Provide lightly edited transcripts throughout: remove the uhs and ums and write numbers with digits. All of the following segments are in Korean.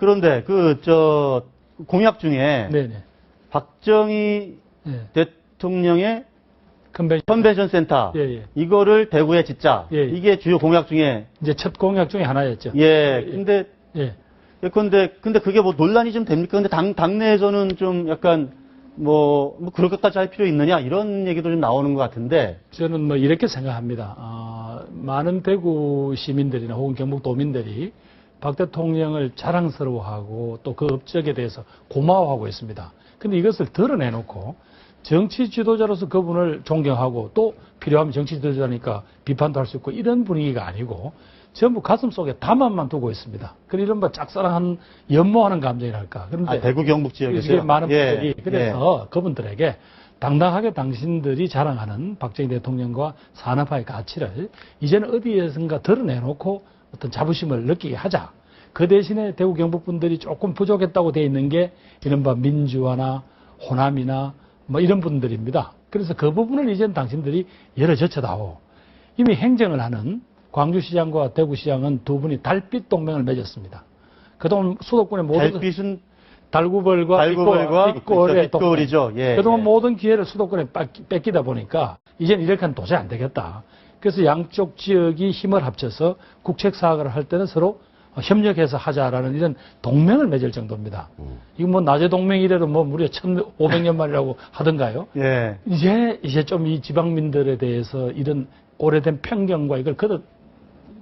그런데 공약 중에 네네. 박정희 예. 대통령의 컨벤션. 컨벤션 센터 예, 예. 이거를 대구에 짓자. 예, 예. 이게 주요 공약 중에 이제 첫 공약 중에 하나였죠. 예. 근데 예. 근데 그게 뭐 논란이 좀 됩니까? 근데 당내에서는 좀 약간 뭐 그럴 것까지 할 필요 있느냐 이런 얘기도 좀 나오는 것 같은데 저는 뭐 이렇게 생각합니다. 많은 대구 시민들이나 혹은 경북도민들이 박 대통령을 자랑스러워하고 또 그 업적에 대해서 고마워하고 있습니다. 근데 이것을 드러내놓고 정치 지도자로서 그분을 존경하고 또 필요하면 정치 지도자니까 비판도 할 수 있고 이런 분위기가 아니고 전부 가슴속에 담화만 두고 있습니다. 그런 이른바 짝사랑한 연모하는 감정이랄까. 그런데 대구 경북 지역에서 많은 분들이 예, 그래서 그분들에게 당당하게 당신들이 자랑하는 박정희 대통령과 산업화의 가치를 이제는 어디에선가 드러내놓고 어떤 자부심을 느끼게 하자. 그 대신에 대구 경북 분들이 조금 부족했다고 돼 있는 게 이른바 민주화나 호남이나 뭐 이런 분들입니다. 그래서 그 부분을 이제는 당신들이 열어젖혀다오. 이미 행정을 하는 광주시장과 대구시장은 두 분이 달빛 동맹을 맺었습니다. 그동안 수도권의 모든 달빛은 달구벌과 잇골의 동맹이죠. 예, 그동안 모든 기회를 수도권에 뺏기다 보니까 이제는 이렇게 하면 도저히 안 되겠다. 그래서 양쪽 지역이 힘을 합쳐서 국책 사업을 할 때는 서로 협력해서 하자라는 이런 동맹을 맺을 정도입니다. 이거 뭐 낮에 동맹이라도 뭐 무려 1500년 만이라고 하던가요? 예. 이제 좀 이 지방민들에 대해서 이런 오래된 편견과 이걸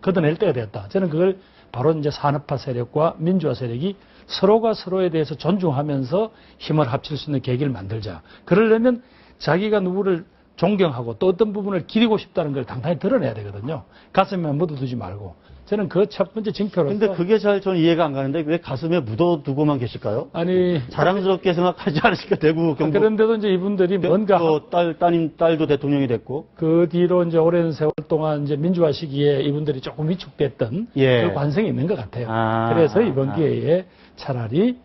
걷어낼 때가 됐다. 저는 그걸 바로 이제 산업화 세력과 민주화 세력이 서로가 서로에 대해서 존중하면서 힘을 합칠 수 있는 계기를 만들자. 그러려면 자기가 누구를 존경하고 또 어떤 부분을 기리고 싶다는 걸 당당히 드러내야 되거든요. 가슴에 묻어두지 말고. 저는 그 첫 번째 징표로서. 근데 그게 잘 저는 이해가 안 가는데 왜 가슴에 묻어두고만 계실까요? 아니. 자랑스럽게 생각하지 않으실까, 대구, 경북. 그런데도 이제 이분들이 뭔가. 또 딸도 대통령이 됐고. 그 뒤로 이제 오랜 세월 동안 이제 민주화 시기에 이분들이 조금 위축됐던. 예. 그 관성이 있는 것 같아요. 그래서 이번 기회에 차라리,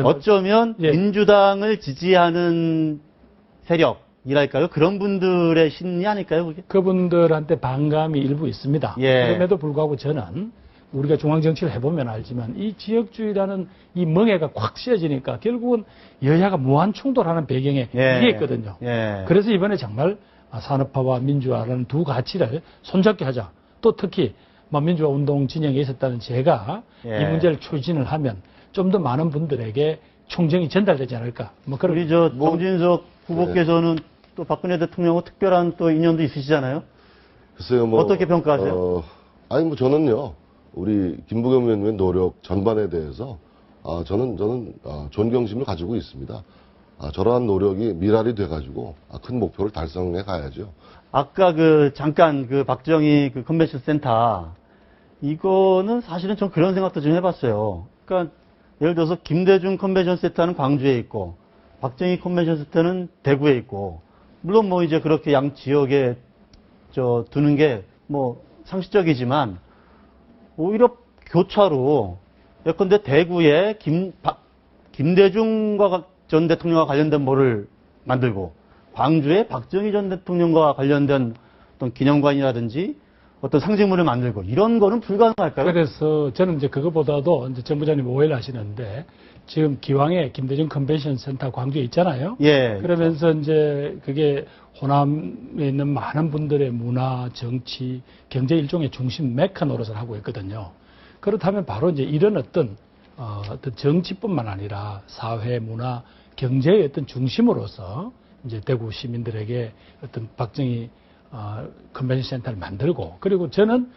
어쩌면 예. 민주당을 지지하는 세력이랄까요? 그런 분들의 심리 아닐까요, 그게? 그분들한테 반감이 일부 있습니다. 예. 그럼에도 불구하고 저는 우리가 중앙정치를 해보면 알지만 이 지역주의라는 이 멍해가 콱 씌어지니까 결국은 여야가 무한 충돌하는 배경에 예. 이게 있거든요. 예. 그래서 이번에 정말 산업화와 민주화라는 두 가치를 손잡게 하자. 또 특히 민주화 운동 진영에 있었다는 제가 예. 이 문제를 추진을 하면 좀 더 많은 분들에게 총정이 전달되지 않을까. 그런. 우리 정진석 후보께서는 또 박근혜 대통령과 특별한 또 인연도 있으시잖아요. 글쎄요, 어떻게 평가하세요? 저는요, 우리 김부겸 의원님의 노력 전반에 대해서, 저는 존경심을 가지고 있습니다. 저러한 노력이 미랄이 돼가지고, 큰 목표를 달성해 가야죠. 아까 잠깐 박정희 컨벤션 센터, 이거는 사실은 전 그런 생각도 좀 해봤어요. 그러니까, 예를 들어서 김대중 컨벤션 센터는 광주에 있고, 박정희 컨벤션 센터는 대구에 있고, 물론 이제 그렇게 양 지역에 두는 게 상식적이지만, 오히려 교차로, 예컨대 대구에 김대중과 전 대통령과 관련된 뭐를 만들고, 광주에 박정희 전 대통령과 관련된 어떤 기념관이라든지 어떤 상징물을 만들고 이런 거는 불가능할까요? 그래서 저는 이제 그거보다도 이제 전 부장님 오해를 하시는데 지금 기왕에 김대중 컨벤션 센터 광주에 있잖아요. 예. 그러면서 이제 그게 호남에 있는 많은 분들의 문화, 정치, 경제 일종의 중심 메카 노릇을 하고 있거든요. 그렇다면 바로 이제 이런 어떤 정치뿐만 아니라 사회, 문화, 경제의 어떤 중심으로서 이제 대구 시민들에게 어떤 박정희 컨벤션 센터를 만들고, 그리고 저는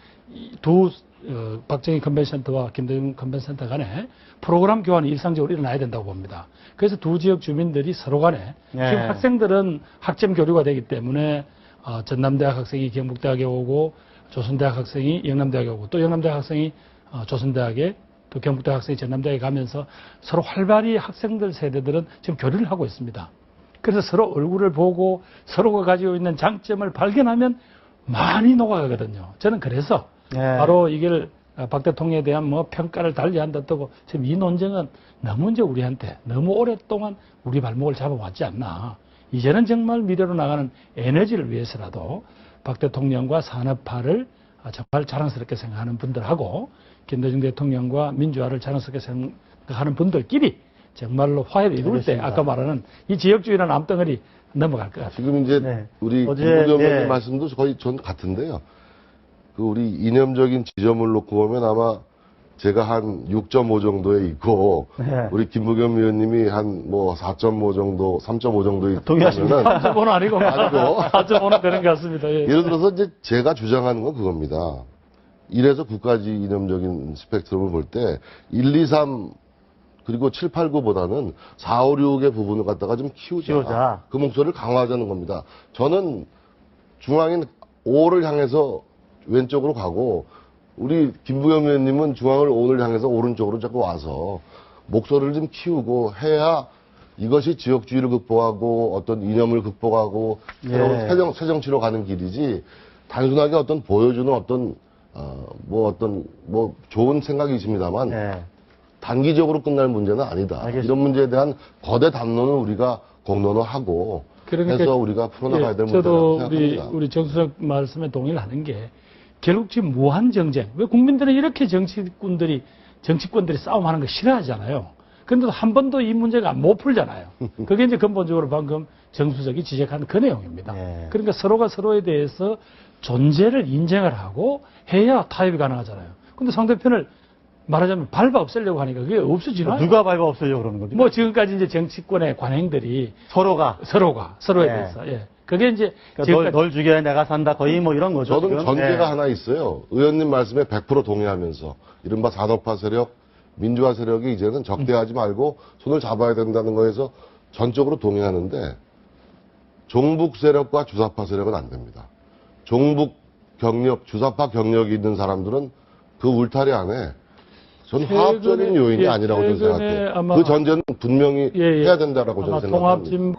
박정희 컨벤션 센터와 김대중 컨벤션 센터 간에 프로그램 교환이 일상적으로 일어나야 된다고 봅니다. 그래서 두 지역 주민들이 서로 간에 지금 학생들은 학점 교류가 되기 때문에 전남대학 학생이 경북대학에 오고 조선대학 학생이 영남대학에 오고 또 영남대학 학생이 조선대학에 또 경북대학 학생이 전남대학에 가면서 서로 활발히 학생들 세대들은 지금 교류를 하고 있습니다. 그래서 서로 얼굴을 보고 서로가 가지고 있는 장점을 발견하면 많이 녹아가거든요. 저는 그래서 바로 이걸 박 대통령에 대한 평가를 달리한다고 지금 이 논쟁은 너무 이제 우리한테 너무 오랫동안 우리 발목을 잡아왔지 않나. 이제는 정말 미래로 나가는 에너지를 위해서라도 박 대통령과 산업화를 정말 자랑스럽게 생각하는 분들하고 김대중 대통령과 민주화를 자랑스럽게 생각하는 분들끼리 정말로 화해를 이룰 때 알겠습니다. 아까 말하는 이 지역주의라는 암덩어리 넘어갈 것 같아요. 지금 이제 네. 우리 어제, 김부겸 예. 의원님 말씀도 거의 전 같은데요. 그 우리 이념적인 지점을 놓고 보면 아마 제가 한 6.5 정도에 있고 네. 우리 김부겸 의원님이 한 뭐 4.5 정도, 3.5 정도에 동의하십니까? 있다면은 3.5는 아니고 아니고. 4.5는 되는 것 같습니다. 예. 예를 들어서 이제 제가 주장하는 건 그겁니다. 이래서 국가지 이념적인 스펙트럼을 볼 때 1, 2, 3 그리고 7, 8, 9보다는 4, 5, 6의 부분을 갖다가 좀 키우자. 그 목소리를 강화하자는 겁니다. 저는 중앙인 5를 향해서 왼쪽으로 가고 우리 김부겸 의원님은 중앙을 5를 향해서 오른쪽으로 자꾸 와서 목소리를 좀 키우고 해야 이것이 지역주의를 극복하고 어떤 이념을 극복하고 새로운 새 정치로 가는 길이지 단순하게 어떤 보여주는 어떤 뭐 좋은 생각이십니다만 네. 단기적으로 끝날 문제는 아니다. 알겠습니다. 이런 문제에 대한 거대 담론은 우리가 공론화하고 그러니까 해서 우리가 풀어나가야 될 문제라고 저도 생각합니다. 우리 정수석 말씀에 동의를 하는 게 결국 지금 무한 정쟁. 왜 국민들은 이렇게 정치권들이 싸움하는 거 싫어하잖아요. 그런데도 한 번도 이 문제가 못 풀잖아요. 그게 이제 근본적으로 방금 정수석이 지적한 그 내용입니다. 네. 그러니까 서로가 서로에 대해서 존재를 인정을 하고 해야 타협이 가능하잖아요. 근데 상대편을 말하자면 밟아 없애려고 하니까 그게 없어지나요? 누가 밟아 없애려고 그러는 거죠? 뭐 지금까지 이제 정치권의 관행들이 서로가. 서로에 네. 대해서 예. 그게 이제 그러니까 널 죽여야 내가 산다. 거의 뭐 이런 거죠. 저는 지금. 전제가 네. 하나 있어요. 의원님 말씀에 100% 동의하면서 이른바 산업화 세력, 민주화 세력이 이제는 적대하지 말고 손을 잡아야 된다는 거에서 전적으로 동의하는데 종북 세력과 주사파 세력은 안 됩니다. 종북 경력, 주사파 경력이 있는 사람들은 그 울타리 안에 전 화합적인 요인이 아니라고 저는 최근에 생각해요. 아마 그 전제는 분명히 예, 예. 해야 된다라고 아마 저는 생각합니다. 통합진